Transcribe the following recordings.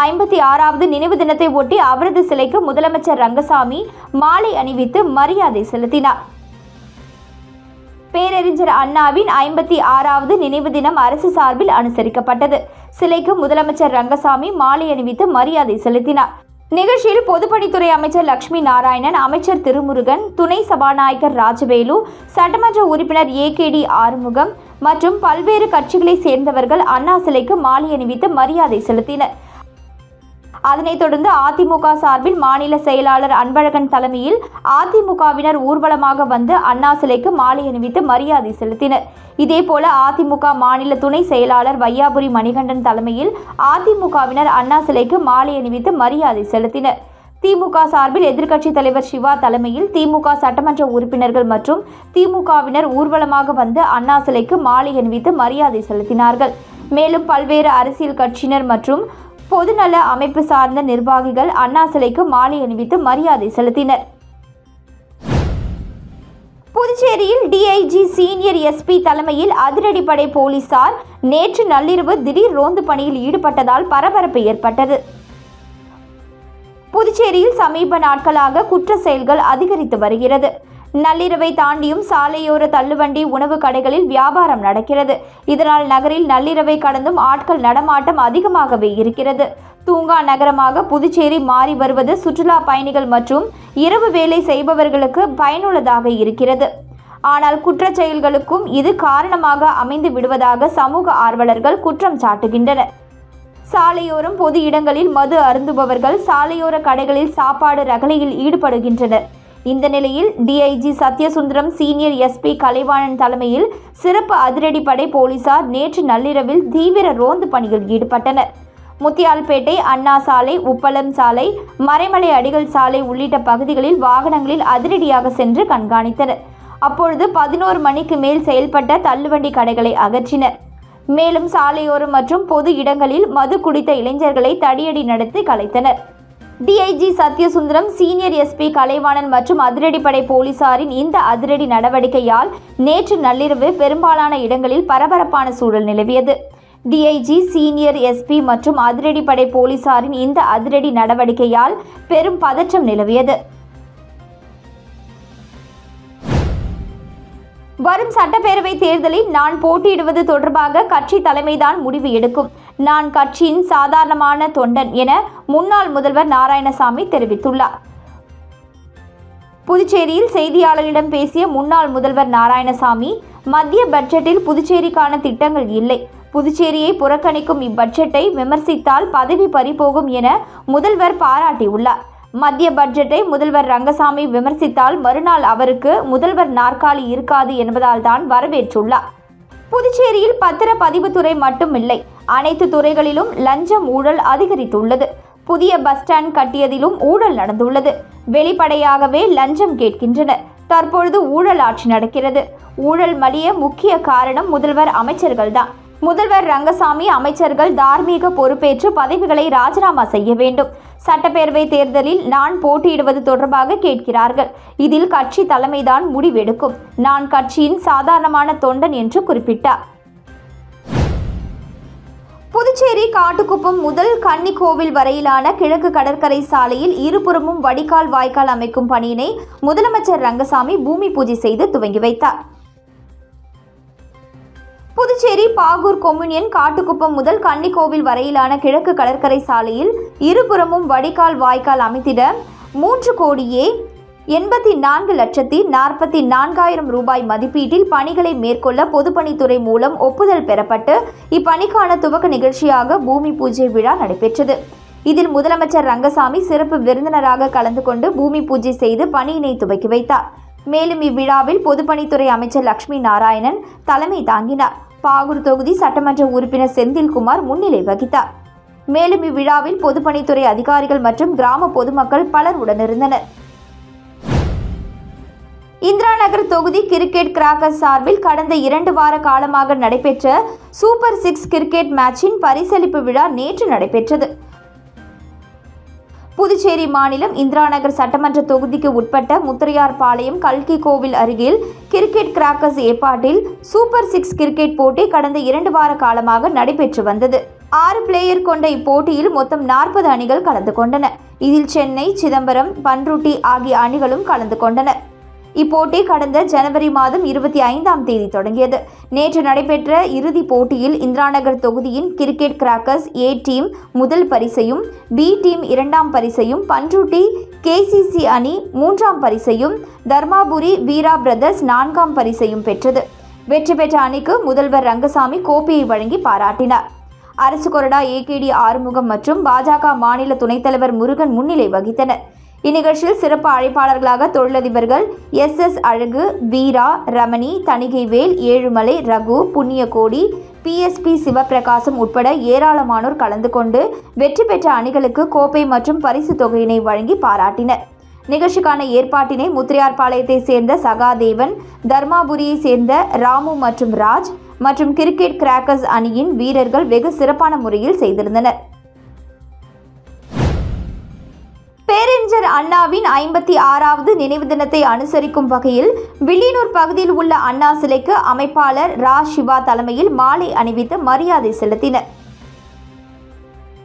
56வது நினைவு தினத்தை ஒட்டி அவரது சிலைக்கு முதலமைச்சர் ரங்கசாமி மாலை அணிவித்து மரியாதை செலுத்தினார். பேரறிஞர் அண்ணாவின் 56வது நினைவு தினம் அரசு சார்பில் அனுசரிக்கப்பட்டது. சிலைக்கு முதலமைச்சர் ரங்கசாமி மாலை அணிவித்து மரியாதை செலுத்தினார். நிகழ்ச்சியில் பொதுப்பணித்துறை அமைச்சர் லட்சுமி நாராயணன், அமைச்சர் திருமுருகன், துணை சபாநாயகர் ராஜவேலு, சட்டமன்ற உறுப்பினர் ஏகேடி ஆறுமுகம் மற்றும் பல்வேறு கட்சிகளை சேர்ந்தவர்கள் அண்ணா சிலைக்கு மாலை அணிவித்து மரியாதை செலுத்தினர். அதனைத் தொடர்ந்து அதிமுக சார்பில் மாநில செயலாளர் அன்பழகன் தலைமையில் அதிமுகவினர் ஊர்வலமாக வந்து அண்ணா சிலைக்கு மாலை அணிவித்து மரியாதை செலுத்தினர். இதேபோல அதிமுக மாநில துணை செயலாளர் வையாபுரி மணிகண்டன் தலைமையில் அதிமுகவினர் அண்ணா சிலைக்கு மாலை அணிவித்து மரியாதை செலுத்தினர். திமுக சார்பில் எதிர்க்கட்சித் தலைவர் சிவா தலைமையில் திமுக சட்டமன்ற உறுப்பினர்கள் மற்றும் திமுகவினர் ஊர்வலமாக வந்து அண்ணா சிலைக்கு மாலை அணிவித்து மரியாதை செலுத்தினார்கள். மேலும் பல்வேறு அரசியல் கட்சியினர் மற்றும் பொதுநல அமைப்பு சார்ந்த நிர்வாகிகள் அண்ணா சிலைக்கு மாலை அணிவித்து மரியாதை செலுத்தினர். புதுச்சேரியில் டிஐஜி சீனியர் எஸ்பி தலைமையில் அதிரடிப்படை போலீசார் நேற்று நள்ளிரவு திடீர் ரோந்து பணியில் ஈடுபட்டதால் பரபரப்பு ஏற்பட்டது. புதுச்சேரியில் சமீப நாட்களாக குற்ற செயல்கள் அதிகரித்து வருகிறது. நள்ளிரவை தாண்டியும் சாலையோர தள்ளுவண்டி உணவு கடைகளில் வியாபாரம் நடக்கிறது. இதனால் நகரில் நள்ளிரவை கடந்தும் ஆட்கள் நடமாட்டம் அதிகமாகவே இருக்கிறது. தூங்கா நகரமாக புதுச்சேரி மாறி வருவது சுற்றுலா பயணிகள் மற்றும் இரவு வேலை செய்பவர்களுக்கு பயனுள்ளதாக இருக்கிறது. ஆனால் குற்றச் செயல்களுக்கும் இது காரணமாக அமைந்து விடுவதாக சமூக ஆர்வலர்கள் குற்றம் சாட்டுகின்றனர். சாலையோரம் பொது இடங்களில் மது அருந்துபவர்கள் சாலையோர கடைகளில் சாப்பாடு ரகளையில் ஈடுபடுகின்றனர். இந்த நிலையில் DIG Sathyasundaram, senior SP Kalaivanan தலைமையில் சிறப்பு அதிரடிப்படை போலீசார் நேற்று நள்ளிரவில் தீவிர ரோந்து பணியில் ஈடுபட்டனர். முத்தியால்பேட்டை, அண்ணா சாலை, உப்பளம் சாலை, மறைமலை அடிகள் சாலை உள்ளிட்ட பகுதிகளில் வாகனங்களில் அதிரடியாக சென்று கண்காணித்தனர். அப்பொழுது 11 மணிக்கு மேல் செயல்பட்ட தள்ளுவண்டி கடைகளை அகற்றினர். மேலும் சாலையோரம் மற்றும் பொது இடங்களில் மது குடித்த இளைஞர்களை தடியடி நடத்தி கலைத்தனர். DIG Sathyasundaram, senior SP Kalaivanan மற்றும் அதிரடிப்படை போலீசாரின் இந்த அதிரடி நடவடிக்கையால் நேற்று நள்ளிரவு பெரும்பாலான இடங்களில் பரபரப்பான சூழல் நிலவியது. டிஐஜி, சீனியர் எஸ்பி மற்றும் அதிரடிப்படை போலீசாரின் இந்த அதிரடி நடவடிக்கையால் பெரும் பதற்றம் நிலவியது. வரும் சட்டப்பேரவை தேர்தலில் நான் போட்டியிடுவது தொடர்பாக கட்சி தலைமைதான் முடிவு எடுக்கும். நான் கட்சியின் சாதாரணமான தொண்டன் என முன்னாள் முதல்வர் நாராயணசாமி தெரிவித்துள்ளார். புதுச்சேரியில் செய்தியாளர்களிடம் பேசிய முன்னாள் முதல்வர் நாராயணசாமி, மத்திய பட்ஜெட்டில் புதுச்சேரிக்கான திட்டங்கள் இல்லை. புதுச்சேரியை புறக்கணிக்கும் இப்பட்ஜெட்டை விமர்சித்தால் பதவி பறிபோகும் என முதல்வர் பாராட்டியுள்ளார். மத்திய பட்ஜெட்டை முதல்வர் ரங்கசாமி விமர்சித்தால் மறுநாள் அவருக்கு முதல்வர் நாற்காலி இருக்காது என்பதால் தான் வரவேற்றுள்ளார். புதுச்சேரியில் பத்திரப்பதிவுத்துறை மட்டுமில்லை, அனைத்து துறைகளிலும் லஞ்சம் ஊழல் அதிகரித்துள்ளது. புதிய பஸ் ஸ்டாண்ட் கட்டியதிலும் ஊழல் நடந்துள்ளது. வெளிப்படையாகவே லஞ்சம் கேட்கின்றனர். தற்பொழுது ஊழல் ஆட்சி நடக்கிறது. ஊழல் மலிய முக்கிய காரணம் முதல்வர், அமைச்சர்கள்தான். முதல்வர் ரங்கசாமி, அமைச்சர்கள் தார்மீக பொறுப்பேற்று பதவிகளை ராஜினாமா செய்ய வேண்டும். சட்டப்பேரவை தேர்தலில் நான் போட்டியிடுவது தொடர்பாக கேட்கிறார்கள். இதில் கட்சி தலைமைதான் முடிவெடுக்கும். நான் கட்சியின் சாதாரணமான தொண்டன் என்று குறிப்பிட்டார். புதுச்சேரி காட்டுக்குப்பம் முதல் கன்னிக்கோவில் வரையிலான கிழக்கு கடற்கரை சாலையில் இருபுறமும் வடிகால் வாய்க்கால் அமைக்கும் பணியினை முதலமைச்சர் ரங்கசாமி பூமி பூஜை செய்து துவங்கி வைத்தார். புதுச்சேரி பாகூர் கொம்யூனியன் காட்டுக்குப்பம் முதல் கன்னிக்கோவில் வரையிலான கிழக்கு கடற்கரை சாலையில் இருபுறமும் வடிகால் வாய்க்கால் அமைத்திட 3,84,44,000 ரூபாய் மதிப்பீட்டில் பணிகளை மேற்கொள்ள பொதுப்பணித்துறை மூலம் ஒப்புதல் பெறப்பட்டு இப்பணிக்கான துவக்க நிகழ்ச்சியாக பூமி பூஜை விழா நடைபெற்றது. இதில் முதலமைச்சர் ரங்கசாமி சிறப்பு விருந்தினராக கலந்து கொண்டு பூமி பூஜை செய்து பணியினை துவக்கி வைத்தார். மேலும் இவ்விழாவில் பொதுப்பணித்துறை அமைச்சர் லட்சுமி நாராயணன் தலைமை தாங்கினார். பாகூர் தொகுதி சட்டமன்ற உறுப்பினர் செந்தில்குமார் முன்னிலை வகித்தார். மேலும் இவ்விழாவில் பொதுப்பணித்துறை அதிகாரிகள் மற்றும் கிராம பொதுமக்கள் பலர் உடனிருந்தனர். இந்திரா நகர் தொகுதி கிரிக்கெட் கிராக்கர்ஸ் சார்பில் கடந்த 2 வார காலமாக நடைபெற்ற சூப்பர் 6 கிரிக்கெட் மேட்சின் பரிசளிப்பு விழா நேற்று நடைபெற்றது. புதுச்சேரி மாநிலம் இந்திரா நகர் சட்டமன்ற தொகுதிக்கு உட்பட்ட முத்திரையார்பாளையம் கல்கி கோவில் அருகில் கிரிக்கெட் கிராக்கர்ஸ் ஏற்பாட்டில் சூப்பர் 6 கிரிக்கெட் போட்டி கடந்த 2 வார காலமாக நடைபெற்று வந்தது. 6 பிளேயர் கொண்ட இப்போட்டியில் மொத்தம் 40 அணிகள் கலந்து கொண்டன. இதில் சென்னை, சிதம்பரம், பன்ருட்டி ஆகிய அணிகளும் கலந்து கொண்டன. இப்போட்டி கடந்த ஜனவரி மாதம் 25ஆம் தேதி தொடங்கியது. நேற்று நடைபெற்ற இறுதிப் போட்டியில் இந்திராநகர் தொகுதியின் கிரிக்கெட் கிராக்கர்ஸ் ஏ டீம் முதல் பரிசையும், பி டீம் 2ஆம் பரிசையும், பன்ருட்டி கேசிசி அணி 3ஆம் பரிசையும், தர்மாபுரி வீரா பிரதர்ஸ் 4ஆம் பரிசையும் பெற்றது. வெற்றி பெற்ற அணிக்கு முதல்வர் ரங்கசாமி கோப்பையை வழங்கி பாராட்டினார். அரசு கொறடா ஏகேடி ஆறுமுகம் மற்றும் பாஜக மாநில துணைத் தலைவர் முருகன் முன்னிலை வகித்தனர். இந்நிகழ்ச்சியில் சிறப்பு அழைப்பாளர்களாக தொழிலதிபர்கள் எஸ். அழகு, வீரா, ரமணி, தணிகைவேல், ஏழுமலை, ரகு, புண்ணியகோடி, PSP சிவபிரகாசம் உட்பட ஏராளமானோர் கலந்து கொண்டு வெற்றி பெற்ற அணிகளுக்கு கோப்பை மற்றும் பரிசு தொகையினை வழங்கி பாராட்டினர். நிகழ்ச்சிக்கான ஏற்பாட்டினை முத்திரையார்பாளையத்தை சேர்ந்த சகாதேவன், தர்மாபுரியை சேர்ந்த ராமு மற்றும் ராஜ் மற்றும் கிரிக்கெட் கிராக்கர்ஸ் அணியின் வீரர்கள் வெகு சிறப்பான முறையில் செய்திருந்தனர். பேரறிஞர் அண்ணாவின் 56வது நினைவு தினத்தை அனுசரிக்கும் வகையில் வில்லியனூர் பகுதியில் உள்ள அண்ணா சிலைக்கு அமைப்பாளர் ரா. சிவா தலைமையில் மாலை அணிவித்து மரியாதை செலுத்தினர்.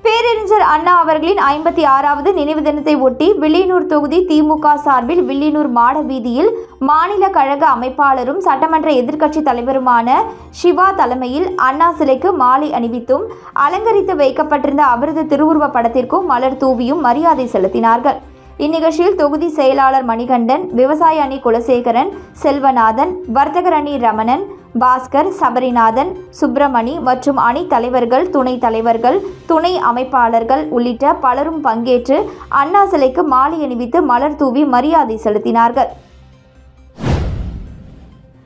பேரறிஞர் அண்ணா அவர்களின் 56வது நினைவு தினத்தை ஒட்டி வில்லியனூர் தொகுதி திமுக சார்பில் வில்லியனூர் மாட வீதியில் மாநில கழக அமைப்பாளரும் சட்டமன்ற எதிர்க்கட்சி தலைவருமான சிவா தலைமையில் அண்ணா சிலைக்கு மாலை அணிவித்தும் அலங்கரித்து வைக்கப்பட்டிருந்த அவரது திருவுருவ படத்திற்கும் மலர் தூவியும் மரியாதை செலுத்தினார்கள். இந்நிகழ்ச்சியில் தொகுதி செயலாளர் மணிகண்டன், விவசாய அணி குலசேகரன், செல்வநாதன், வர்த்தகர் அணி ரமணன், பாஸ்கர், சபரிநாதன், சுப்பிரமணி மற்றும் அணி தலைவர்கள், துணை தலைவர்கள், துணை அமைப்பாளர்கள் உள்ளிட்ட பலரும் பங்கேற்று அண்ணா சிலைக்கு மாலை அணிவித்து மலர் தூவி மரியாதை செலுத்தினார்கள்.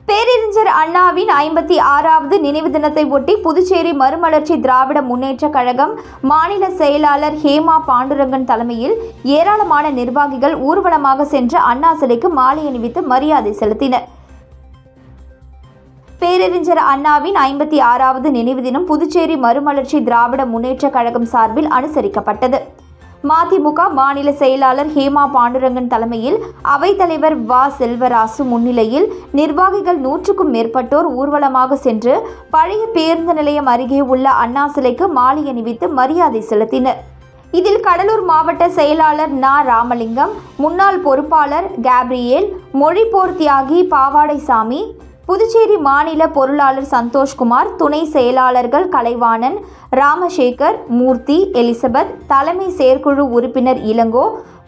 பேரறிஞர் அண்ணாவின் 56வது நினைவு தினத்தை ஒட்டி புதுச்சேரி மறுமலர்ச்சி திராவிட முன்னேற்ற கழகம் மாநில செயலாளர் ஹேமா பாண்டுரங்கன் தலைமையில் ஏராளமான நிர்வாகிகள் ஊர்வலமாக சென்று அண்ணா சிலைக்கு மாலை அணிவித்து மரியாதை செலுத்தினர். பேரறிஞர் அண்ணாவின் 56வது நினைவு தினம் புதுச்சேரி மறுமலர்ச்சி திராவிட முன்னேற்ற கழகம் சார்பில் அனுசரிக்கப்பட்டது. மதிமுக மாநில செயலாளர் ஹேமா பாண்டுரங்கன் தலைமையில் அவைத்தலைவர் வ. செல்வராசு முன்னிலையில் நிர்வாகிகள் 100க்கும் மேற்பட்டோர் ஊர்வலமாக சென்று பழைய பேருந்து நிலையம் அருகே உள்ள அண்ணா சிலைக்கு மாலை அணிவித்து மரியாதை செலுத்தினர். இதில் கடலூர் மாவட்ட செயலாளர் ந. ராமலிங்கம், முன்னாள் பொறுப்பாளர் கேப்ரியேல், மொழிப்போர் தியாகி பாவாடைசாமி, புதுச்சேரி மாநில பொருளாளர் சந்தோஷ்குமார், துணை செயலாளர்கள் கலைவாணன், ராமசேகர், மூர்த்தி, எலிசபெத், தலைமை செயற்குழு உறுப்பினர் இளங்கோ,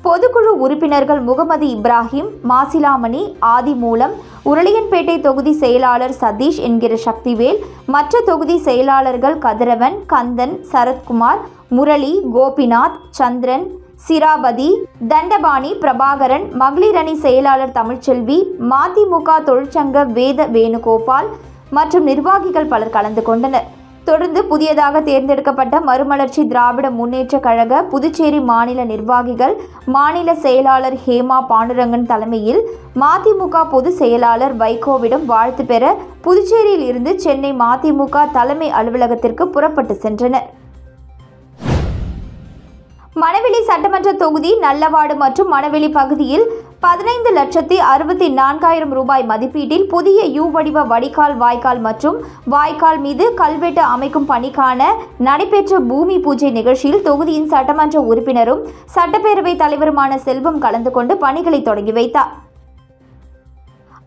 பொதுக்குழு உறுப்பினர்கள் முகமது இப்ராஹிம், மாசிலாமணி, ஆதிமூலம், உருளையன்பேட்டை தொகுதி செயலாளர் சதீஷ் என்கிற சக்திவேல், மற்ற தொகுதி செயலாளர்கள் கதிரவன், கந்தன், சரத்குமார், முரளி, கோபிநாத், சந்திரன், சிராபதி, தண்டபாணி, பிரபாகரன், மகளிர் அணி செயலாளர் தமிழ்ச்செல்வி, மதிமுக தொழிற்சங்க வேத வேணுகோபால் மற்றும் நிர்வாகிகள் பலர் கலந்து கொண்டனர். தொடர்ந்து புதியதாக தேர்ந்தெடுக்கப்பட்ட மறுமலர்ச்சி திராவிட முன்னேற்ற கழக புதுச்சேரி மாநில நிர்வாகிகள் மாநில செயலாளர் ஹேமா பாண்டுரங்கன் தலைமையில் மதிமுக பொதுச் செயலாளர் வைகோவிடம் வாழ்த்து பெற புதுச்சேரியில் இருந்து சென்னை மதிமுக தலைமை அலுவலகத்திற்கு புறப்பட்டு சென்றனர். மணவெளி சட்டமன்ற தொகுதி நல்லவாடு மற்றும் மணவெளி பகுதியில் 15,64,000 ரூபாய் மதிப்பீட்டில் புதிய யூ வடிவ வடிகால் வாய்க்கால் மற்றும் வாய்க்கால் மீது கல்வெட்டு அமைக்கும் பணிக்கான நடைபெற்ற பூமி பூஜை நிகழ்ச்சியில் தொகுதியின் சட்டமன்ற உறுப்பினரும் சட்டப்பேரவை தலைவருமான செல்வம் கலந்து கொண்டு பணிகளை தொடங்கி வைத்தார்.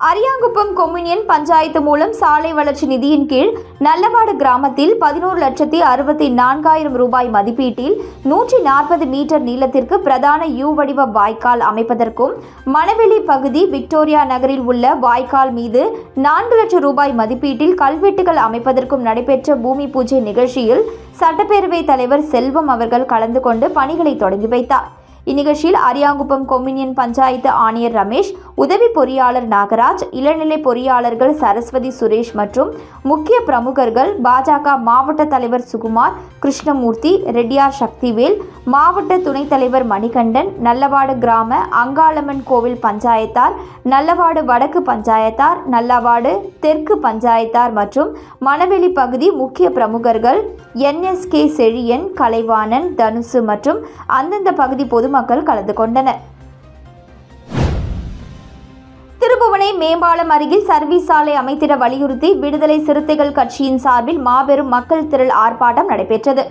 அரியாங்குப்பம் கொம்யூனியன் பஞ்சாயத்து மூலம் சாலை வளர்ச்சி நிதியின் கீழ் நல்லவாடு கிராமத்தில் 11,64,000 ரூபாய் மதிப்பீட்டில் 140 மீட்டர் நீளத்திற்கு பிரதான யூ வடிவ வாய்க்கால் அமைப்பதற்கும், மணவெளி பகுதி விக்டோரியா நகரில் உள்ள வாய்க்கால் மீது 4 லட்சம் ரூபாய் மதிப்பீட்டில் கல்வெட்டுகள் அமைப்பதற்கும் நடைபெற்ற பூமி பூஜை நிகழ்ச்சியில் சட்டப்பேரவை தலைவர் செல்வம் அவர்கள் கலந்து கொண்டு பணிகளை தொடங்கி வைத்தார். இந்நிகழ்ச்சியில் அரியாங்குப்பம் கொம்யூனியன் பஞ்சாயத்து ஆணையர் ரமேஷ், உதவி பொறியாளர் நாகராஜ், இளநிலை பொறியாளர்கள் சரஸ்வதி, சுரேஷ் மற்றும் முக்கிய பிரமுகர்கள், பாஜக மாவட்ட தலைவர் சுகுமார், கிருஷ்ணமூர்த்தி, ரெட்டியார் சக்திவேல், மாவட்ட துணைத் தலைவர் மணிகண்டன், நல்லவாடு கிராம அங்காளம்மன் கோவில் பஞ்சாயத்தார், நல்லவாடு வடக்கு பஞ்சாயத்தார், நல்லவாடு தெற்கு பஞ்சாயத்தார் மற்றும் மணவெளி பகுதி முக்கிய பிரமுகர்கள் NSK செழியன், கலைவாணன், தனுசு மற்றும் அந்தந்த பகுதி பொதுமக்கள் கலந்து கொண்டனர். திருபுவனை மேம்பாலம் அருகில் சர்வீஸ் சாலை அமைத்திட வலியுறுத்தி விடுதலை சிறுத்தைகள் கட்சியின் சார்பில் மாபெரும் மக்கள் திரள் ஆர்ப்பாட்டம் நடைபெற்றது.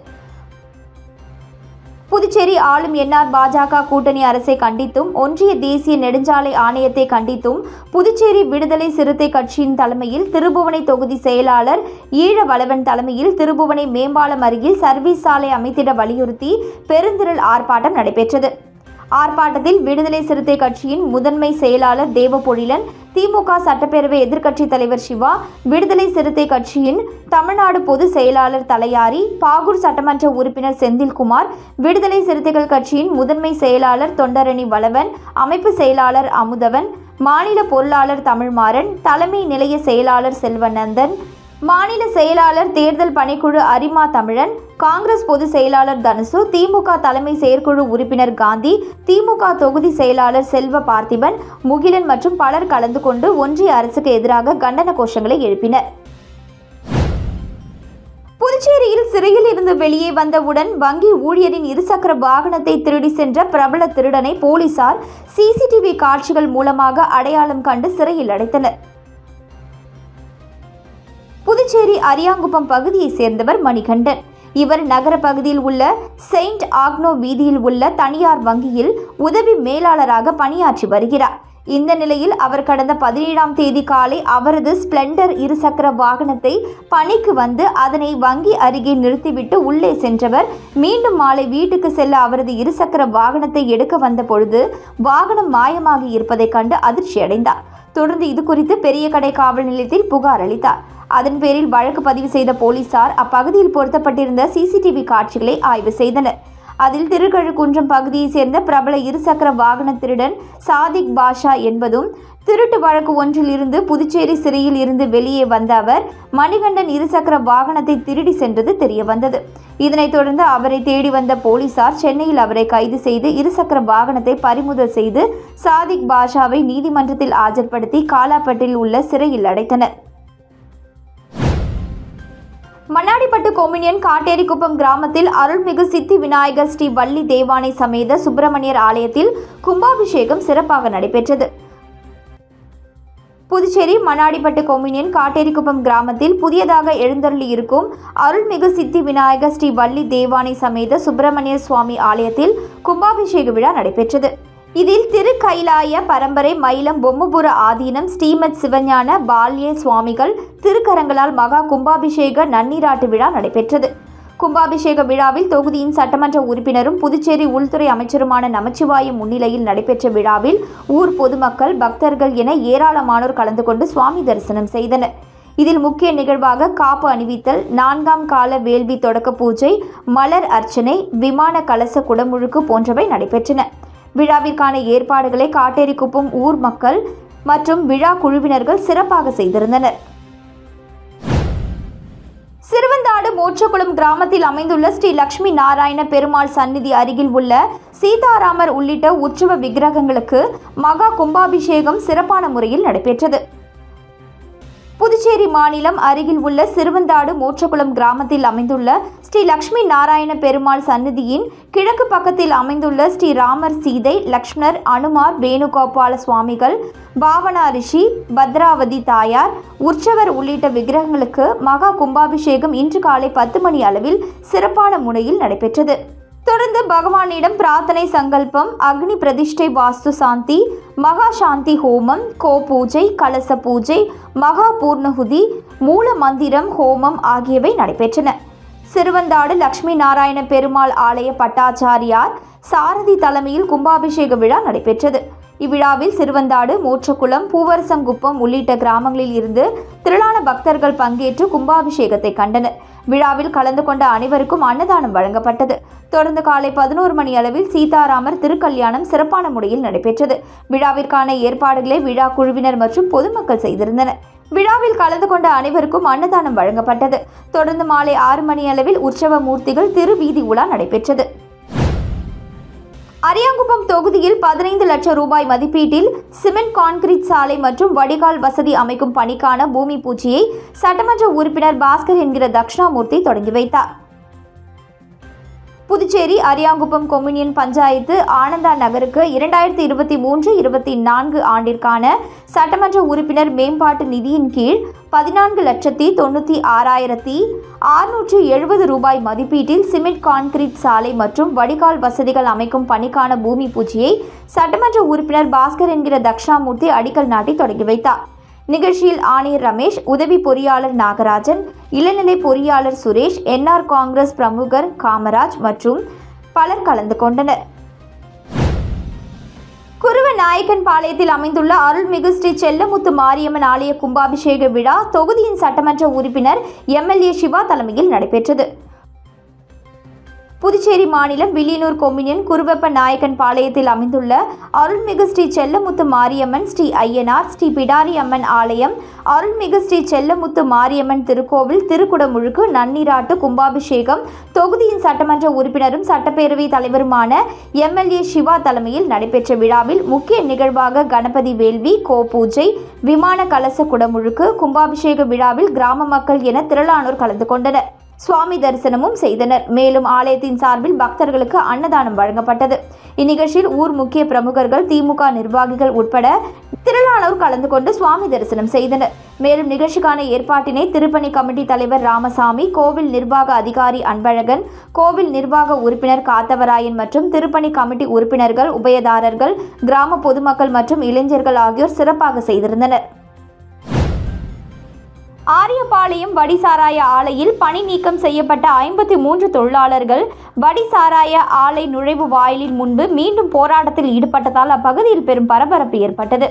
புதுச்சேரி ஆளும் என்ஆர் பாஜக கூட்டணி அரசை கண்டித்தும் ஒன்றிய தேசிய நெடுஞ்சாலை ஆணையத்தை கண்டித்தும் புதுச்சேரி விடுதலை சிறுத்தை கட்சியின் தலைமையில் திருபுவனை தொகுதி செயலாளர் ஈழவளவன் தலைமையில் திருபுவனை மேம்பாலம் அருகில் சர்வீஸ் சாலை அமைத்திட வலியுறுத்தி பெருந்திரள் ஆர்ப்பாட்டம் நடைபெற்றது. ஆர்ப்பாட்டத்தில் விடுதலை சிறுத்தை கட்சியின் முதன்மை செயலாளர் தேவபொழிலன், திமுக சட்டப்பேரவை எதிர்க்கட்சித் தலைவர் சிவா, விடுதலை சிறுத்தை கட்சியின் தமிழ்நாடு பொதுச் செயலாளர் தலையாரி, பாகூர் சட்டமன்ற உறுப்பினர் செந்தில்குமார், விடுதலை சிறுத்தைகள் கட்சியின் முதன்மை செயலாளர் தொண்டரணி வளவன், அமைப்பு செயலாளர் அமுதவன், மாநில பொருளாளர் தமிழ்மாறன், தலைமை நிலைய செயலாளர் செல்வநந்தன், மாநில செயலாளர் தேர்தல் பணிக்குழு அரிமா தமிழன், காங்கிரஸ் பொதுச் செயலாளர் தனுசு, திமுக தலைமை செயற்குழு உறுப்பினர் காந்தி, திமுக தொகுதி செயலாளர் செல்வ பார்த்திபன், முகிலன் மற்றும் பலர் கலந்து கொண்டு ஒன்றிய அரசுக்கு எதிராக கண்டன கோஷங்களை எழுப்பினர். புதுச்சேரியில் சிறையில் இருந்து வெளியே வந்தவுடன் வங்கி ஊழியரின் இருசக்கர வாகனத்தை திருடி சென்ற பிரபல திருடனை போலீசார் சிசிடிவி காட்சிகள் மூலமாக அடையாளம் கண்டு சிறையில் அடைத்தனர். புதுச்சேரி அரியாங்குப்பம் பகுதியை சேர்ந்தவர் மணிகண்டன். இவர் நகர பகுதியில் உள்ள செயின்ட் ஆக்னோ வீதியில் உள்ள தனியார் வங்கியில் உதவி மேலாளராக பணியாற்றி வருகிறார். இந்த நிலையில் அவர் கடந்த 17ஆம் தேதி காலை அவரது ஸ்பிளெண்டர் இருசக்கர வாகனத்தை பணிக்கு வந்து அதனை வங்கி அருகே நிறுத்திவிட்டு உள்ளே சென்றவர் மீண்டும் மாலை வீட்டுக்கு செல்ல அவரது இருசக்கர வாகனத்தை எடுக்க வந்த பொழுது வாகனம் மாயமாகி இருப்பதை கண்டு அதிர்ச்சியடைந்தார். தொடர்ந்து இது குறித்து பெரிய கடை காவல் நிலையத்தில் புகார் அளித்தார். அதன் பேரில் வழக்கு பதிவு செய்த போலீசார் அப்பகுதியில் பொருத்தப்பட்டிருந்த சிசிடிவி காட்சிகளை ஆய்வு செய்தனர். அதில் திருக்கழுக்குன்றம் பகுதியைச் சேர்ந்த பிரபல இருசக்கர வாகன திருடன் சாதிக் பாஷா என்பதும் திருட்டு வழக்கு ஒன்றில் இருந்து புதுச்சேரி சிறையில் இருந்து வெளியே வந்த அவர் மணிகண்டன் இருசக்கர வாகனத்தை திருடி சென்றது தெரியவந்தது. இதனைத் தொடர்ந்து அவரை தேடி வந்த போலீசார் சென்னையில் அவரை கைது செய்து இருசக்கர வாகனத்தை பறிமுதல் செய்து சாதிக் பாஷாவை நீதிமன்றத்தில் ஆஜர்படுத்தி காலாப்பட்டில் உள்ள சிறையில் அடைத்தனர். மண்ணாடிப்பட்டு கொம்யூனியன் காட்டேரிக்குப்பம் கிராமத்தில் அருள்மிகு சித்தி விநாயகர் ஸ்ரீ வள்ளி தேவானை சமேத சுப்பிரமணியர் ஆலயத்தில் கும்பாபிஷேகம் சிறப்பாக நடைபெற்றது. புதுச்சேரி மண்ணாடிப்பட்டு கொம்யூனியன் காட்டேரிக்குப்பம் கிராமத்தில் புதியதாக எழுந்தருளி இருக்கும் அருள்மிகு சித்தி விநாயகர் ஸ்ரீ வள்ளி தேவானை சமேத சுப்பிரமணியர் சுவாமி ஆலயத்தில் கும்பாபிஷேக விழா நடைபெற்றது. இதில் திரு கைலாய பரம்பரை மயிலம் பொம்மபுர ஆதீனம் ஸ்ரீமத் சிவஞான பால்ய சுவாமிகள் திருக்கரங்களால் மகா கும்பாபிஷேக நன்னீராட்டு விழா நடைபெற்றது. கும்பாபிஷேக விழாவில் தொகுதியின் சட்டமன்ற உறுப்பினரும் புதுச்சேரி உள்துறை அமைச்சருமான நமச்சிவாயம் முன்னிலையில் நடைபெற்ற விழாவில் ஊர் பொதுமக்கள், பக்தர்கள் என ஏராளமானோர் கலந்து கொண்டு சுவாமி தரிசனம் செய்தனர். இதில் முக்கிய நிகழ்வாக காப்பு அணிவித்தல், 4ஆம் கால வேள்வி தொடக்க பூஜை, மலர் அர்ச்சனை, விமான கலச குடமுழுக்கு போன்றவை நடைபெற்றன. விழாவிற்கான ஏற்பாடுகளை காட்டேரிக்குப்பம் ஊர் மக்கள் மற்றும் விழா குழுவினர்கள் சிறப்பாக செய்திருந்தனர். சிறுவந்தாடு மோட்சகுளம் கிராமத்தில் அமைந்துள்ள ஸ்ரீ லட்சுமி நாராயண பெருமாள் சந்நிதி அருகில் உள்ள சீதாராமர் உள்ளிட்ட உற்சவ விக்கிரகங்களுக்கு மகா கும்பாபிஷேகம் சிறப்பான முறையில் நடைபெற்றது. புதுச்சேரி மாநிலம் அருகில் உள்ள சிறுவந்தாடு மோட்சகுளம் கிராமத்தில் அமைந்துள்ள ஸ்ரீ லட்சுமி நாராயண பெருமாள் சந்நிதியின் கிழக்கு பக்கத்தில் அமைந்துள்ள ஸ்ரீ ராமர், சீதை, லக்ஷ்மணர், அனுமார், வேணுகோபால சுவாமிகள், பாவனா ரிஷி, பத்ராவதி தாயார், உற்சவர் உள்ளிட்ட விக்கிரகங்களுக்கு மகா கும்பாபிஷேகம் இன்று காலை 10 மணி அளவில் சிறப்பான முறையில் நடைபெற்றது. தொடர்ந்து பகவானிடம் பிரார்த்தனை சங்கல்பம், அக்னி பிரதிஷ்டை, வாஸ்து சாந்தி, மகா சாந்தி ஹோமம், கோ பூஜை, கலச பூஜை, மகா பூர்ணகுதி, மூல மந்திரம் ஹோமம் ஆகியவை நடைபெற்றன. சிறுவந்தாடு லட்சுமி நாராயண பெருமாள் ஆலய பட்டாச்சாரியார் சாரதி தலைமையில் கும்பாபிஷேக விழா நடைபெற்றது. இவ்விழாவில் சிறுவந்தாடு, மோட்சகுளம், பூவரசங்குப்பம் உள்ளிட்ட கிராமங்களில் இருந்து திரளான பக்தர்கள் பங்கேற்று கும்பாபிஷேகத்தை கண்டனர். விழாவில் கலந்து கொண்ட அனைவருக்கும் அன்னதானம் வழங்கப்பட்டது. தொடர்ந்து காலை 11 மணி அளவில் சீதாராமர் திருக்கல்யாணம் சிறப்பான முறையில் நடைபெற்றது. விழாவிற்கான ஏற்பாடுகளை விழா குழுவினர் மற்றும் பொதுமக்கள் செய்திருந்தனர். விழாவில் கலந்து கொண்ட அனைவருக்கும் அன்னதானம் வழங்கப்பட்டது. தொடர்ந்து மாலை 6 மணி அளவில் உற்சவ மூர்த்திகள் திருவீதி உலா நடைபெற்றது. அரியாங்குப்பம் தொகுதியில் 15 லட்சம் ரூபாய் மதிப்பீட்டில் சிமெண்ட் கான்கிரீட் சாலை மற்றும் வடிகால் வசதி அமைக்கும் பணிக்கான பூமி பூஜையை சட்டமன்ற உறுப்பினர் பாஸ்கர் என்கிற தட்சிணாமூர்த்தி தொடங்கி வைத்தார். புதுச்சேரி அரியாங்குப்பம் கொம்யூனியன் பஞ்சாயத்து ஆனந்தா நகருக்கு 2023-24 ஆண்டிற்கான சட்டமன்ற உறுப்பினர் மேம்பாட்டு நிதியின் கீழ் 14,96,670 ரூபாய் மதிப்பீட்டில் சிமெண்ட் கான்கிரீட் சாலை மற்றும் வடிகால் வசதிகள் அமைக்கும் பணிக்கான பூமி பூஜையை சட்டமன்ற உறுப்பினர் பாஸ்கர் என்கிற தக்ஷணாமூர்த்தி அடிக்கல் நாட்டி தொடங்கி வைத்தார். நிகழ்ச்சியில் ஆணையர் ரமேஷ், உதவி பொறியாளர் நாகராஜன், இளநிலை பொறியாளர் சுரேஷ், என்ஆர் காங்கிரஸ் பிரமுகர் காமராஜ் மற்றும் பலர் கலந்து கொண்டனர். குருவநாயக்கன் பாளையத்தில் அமைந்துள்ள அருள்மிகு ஸ்ரீ செல்லமுத்து மாரியம்மன் ஆலய கும்பாபிஷேக விழா தொகுதியின் சட்டமன்ற உறுப்பினர் எம்எல்ஏ சிவா தலைமையில் நடைபெற்றது. புதுச்சேரி மாநிலம் வில்லியனூர் கொம்யூனியன் குருவப்ப நாயக்கன் பாளையத்தில் அமைந்துள்ள அருள்மிகு ஸ்ரீ செல்லமுத்து மாரியம்மன், ஸ்ரீ ஐயனார், ஸ்ரீ பிடாரி அம்மன் ஆலயம், அருள்மிகு ஸ்ரீ செல்லமுத்து மாரியம்மன் திருக்கோவில் திருக்குடமுழுக்கு நன்னீராட்டு கும்பாபிஷேகம் தொகுதியின் சட்டமன்ற உறுப்பினரும் சட்டப்பேரவை தலைவருமான எம்எல்ஏ சிவா தலைமையில் நடைபெற்ற விழாவில் முக்கிய நிகழ்வாக கணபதி வேள்வி, கோபூஜை, விமான கலச குடமுழுக்கு, கும்பாபிஷேக விழாவில் கிராம மக்கள் என திரளானோர் கலந்து கொண்டனர். சுவாமி தரிசனமும் செய்தனர். மேலும் ஆலயத்தின் சார்பில் பக்தர்களுக்கு அன்னதானம் வழங்கப்பட்டது. இந்நிகழ்ச்சியில் ஊர் முக்கிய பிரமுகர்கள், திமுக நிர்வாகிகள் உட்பட திரளானோர் கலந்து கொண்டு சுவாமி தரிசனம் செய்தனர். மேலும் நிகழ்ச்சிக்கான ஏற்பாட்டினை திருப்பணி கமிட்டி தலைவர் ராமசாமி, கோவில் நிர்வாக அதிகாரி அன்பழகன், கோவில் நிர்வாக உறுப்பினர் காத்தவராயன் மற்றும் திருப்பணி கமிட்டி உறுப்பினர்கள், உபயதாரர்கள், கிராம பொதுமக்கள் மற்றும் இளைஞர்கள் ஆகியோர் சிறப்பாக செய்திருந்தனர். ஆரியபாளையம் வடிசாராய ஆலையில் பணி நீக்கம் செய்யப்பட்ட 53 தொழிலாளர்கள் வடிசாராய ஆலை நுழைவு வாயிலின் முன்பு மீண்டும் போராட்டத்தில் ஈடுபட்டதால் அப்பகுதியில் பெரும் பரபரப்பு ஏற்பட்டது.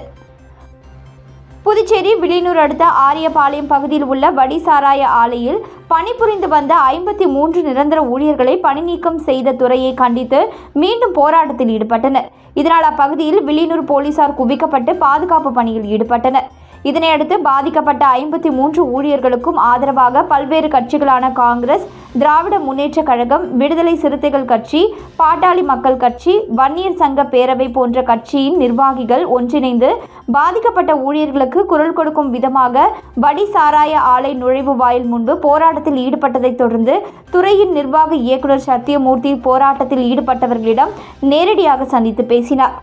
புதுச்சேரி வில்லியனூர் அடுத்த ஆரியபாளையம் பகுதியில் உள்ள வடிசாராய ஆலையில் பணிபுரிந்து வந்த 53 நிரந்தர ஊழியர்களை பணி நீக்கம் செய்த துறையை கண்டித்து மீண்டும் போராட்டத்தில் ஈடுபட்டனர். இதனால் அப்பகுதியில் வில்லியனூர் போலீசார் குவிக்கப்பட்டு பாதுகாப்பு பணியில் ஈடுபட்டனர். இதனையடுத்து பாதிக்கப்பட்ட 53 ஊழியர்களுக்கும் ஆதரவாக பல்வேறு கட்சிகளான காங்கிரஸ், திராவிட முன்னேற்றக் கழகம், விடுதலை சிறுத்தைகள் கட்சி, பாட்டாளி மக்கள் கட்சி, வன்னியர் சங்க பேரவை போன்ற கட்சியின் நிர்வாகிகள் ஒன்றிணைந்து பாதிக்கப்பட்ட ஊழியர்களுக்கு குரல் கொடுக்கும் விதமாக வடிசாராய ஆலை நுழைவு வாயில் முன்பு போராட்டத்தில் ஈடுபட்டதைத் தொடர்ந்து துறையின் நிர்வாக இயக்குநர் சத்தியமூர்த்தி போராட்டத்தில் ஈடுபட்டவர்களிடம் நேரடியாக சந்தித்து பேசினார்.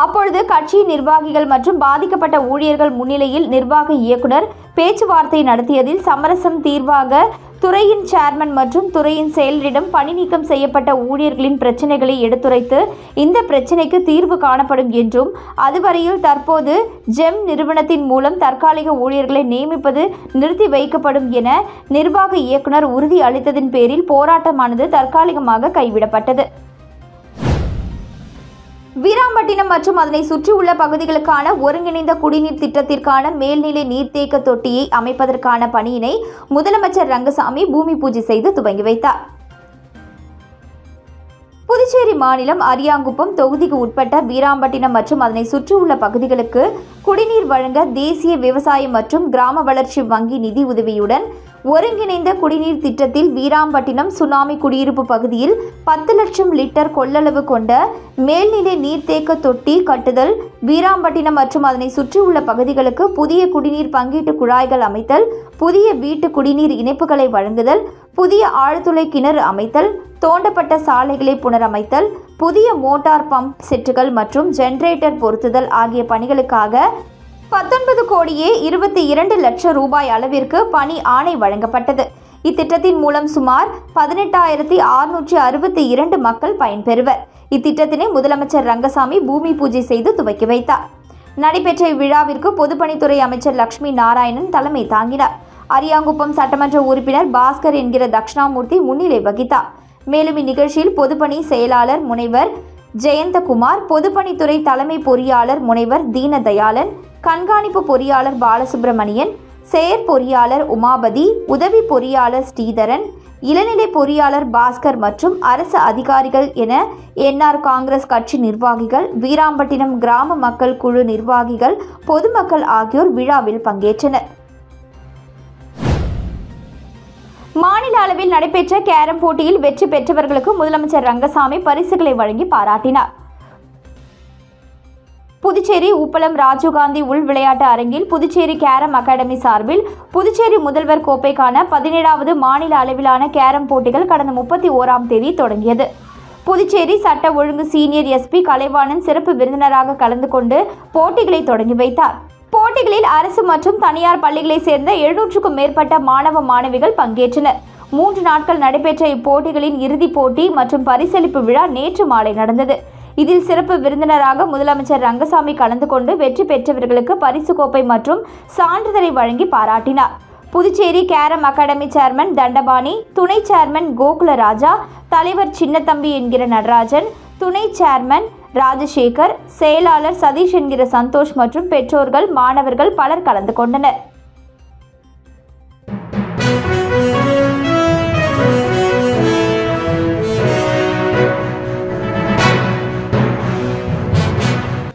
அப்பொழுது கட்சியின் நிர்வாகிகள் மற்றும் பாதிக்கப்பட்ட ஊழியர்கள் முன்னிலையில் நிர்வாக இயக்குனர் பேச்சுவார்த்தை நடத்தியதில் சமரசம் தீர்வாக துறையின் சேர்மன் மற்றும் துறையின் செயலரிடம் பணி நீக்கம் செய்யப்பட்ட ஊழியர்களின் பிரச்சினைகளை எடுத்துரைத்து இந்த பிரச்சினைக்கு தீர்வு காணப்படும் என்றும் அதுவரையில் தற்போது ஜெம் நிறுவனத்தின் மூலம் தற்காலிக ஊழியர்களை நியமிப்பது நிறுத்தி வைக்கப்படும் என நிர்வாக இயக்குனர் உறுதி அளித்ததின் பேரில் போராட்டமானது தற்காலிகமாக கைவிடப்பட்டது. வீராம்பட்டினம் மற்றும் அதனை சுற்றியுள்ள பகுதிகளுக்கான ஒருங்கிணைந்த குடிநீர் திட்டத்திற்கான மேல்நிலை நீர்த்தேக்க தொட்டியை அமைப்பதற்கான பணியினை முதலமைச்சர் ரங்கசாமி பூமி பூஜை செய்து துவங்கி வைத்தார். புதுச்சேரி மாநிலம் அரியாங்குப்பம் தொகுதிக்கு உட்பட்ட வீராம்பட்டினம் மற்றும் அதனை சுற்றியுள்ள பகுதிகளுக்கு குடிநீர் வழங்க தேசிய விவசாயம் மற்றும் கிராம வளர்ச்சி வங்கி நிதி உதவியுடன் ஒருங்கிணைந்த குடிநீர் திட்டத்தில் வீராம்பட்டினம் சுனாமி குடியிருப்பு பகுதியில் 10 லட்சம் லிட்டர் கொள்ளளவு கொண்ட மேல்நிலை நீர்த்தேக்க தொட்டி கட்டுதல், வீராம்பட்டினம் மற்றும் அதனை சுற்றியுள்ள பகுதிகளுக்கு புதிய குடிநீர் பங்கீட்டு குழாய்கள் அமைத்தல், புதிய வீட்டு குடிநீர் இணைப்புகளை வழங்குதல், புதிய ஆழ்துளை கிணறு அமைத்தல், தோண்டப்பட்ட சாலைகளை புனரமைத்தல், புதிய மோட்டார் பம்ப் செட்டுகள் மற்றும் ஜெனரேட்டர் பொருத்துதல் ஆகிய பணிகளுக்காக 19,22 லட்சம் ரூபாய் அளவிற்கு பணி ஆணை வழங்கப்பட்டது. இத்திட்டத்தின் மூலம் சுமார் 18,662 மக்கள் பயன்பெறுவர். இத்திட்டத்தினை முதலமைச்சர் ரங்கசாமி பூமி பூஜை செய்து துவக்கி வைத்தார். நடைபெற்ற இவ்விழாவிற்கு பொதுப்பணித்துறை அமைச்சர் லட்சுமி நாராயணன் தலைமை தாங்கினார். அரியாங்குப்பம் சட்டமன்ற உறுப்பினர் பாஸ்கர் என்கிற தக்ஷணாமூர்த்தி முன்னிலை வகித்தார். மேலும் இந்நிகழ்ச்சியில் பொதுப்பணி செயலாளர் முனைவர் ஜெயந்தகுமார், பொதுப்பணித்துறை தலைமை பொறியாளர் முனைவர் தீனதயாளன், கண்காணிப்பு பொறியாளர் பாலசுப்ரமணியன், செயற் பொறியாளர் உமாபதி, உதவி பொறியாளர் ஸ்ரீதரன், இளநிலை பொறியாளர் பாஸ்கர் மற்றும் அரசு அதிகாரிகள் என என்ஆர் காங்கிரஸ் கட்சி நிர்வாகிகள், வீராம்பட்டினம் கிராம மக்கள் குழு நிர்வாகிகள், பொதுமக்கள் ஆகியோர் விழாவில் பங்கேற்றனர். மாநில அளவில் நடைபெற்ற கேரம் போட்டியில் வெற்றி பெற்றவர்களுக்கு முதலமைச்சர் ரங்கசாமி பரிசுகளை வழங்கி பாராட்டினார். புதுச்சேரி உப்பளம் ராஜீவ்காந்தி உள் விளையாட்டு அரங்கில் புதுச்சேரி கேரம் அகாடமி சார்பில் புதுச்சேரி முதல்வர் கோப்பைக்கான 17வது மாநில அளவிலான கேரம் போட்டிகள் கடந்த 31ஆம் தேதி தொடங்கியது. புதுச்சேரி சட்ட ஒழுங்கு சீனியர் எஸ்பி கலைவாணன் சிறப்பு விருந்தினராக கலந்து கொண்டு போட்டிகளை தொடங்கி வைத்தார். போட்டிகளில் அரசு மற்றும் தனியார் பள்ளிகளைச் சேர்ந்த 700க்கும் மேற்பட்ட மாணவ மாணவிகள் பங்கேற்றனர். 3 நாட்கள் நடைபெற்ற இப்போட்டிகளின் இறுதிப் போட்டி மற்றும் பரிசளிப்பு விழா நேற்று மாலை நடந்தது. இதில் சிறப்பு விருந்தினராக முதலமைச்சர் ரங்கசாமி கலந்து கொண்டு வெற்றி பெற்றவர்களுக்கு பரிசு கோப்பை மற்றும் சான்றிதழை வழங்கி பாராட்டினார். Puducherry carrom academy chairman Dhandapani, துணை சேர்மன் கோகுலராஜா, தலைவர் சின்னத்தம்பி என்கிற நடராஜன், துணை சேர்மன் ராஜசேகர், செயலாளர் சதீஷ் என்கிற சந்தோஷ் மற்றும் பெற்றோர்கள், மாணவர்கள் பலர் கலந்து கொண்டனர்.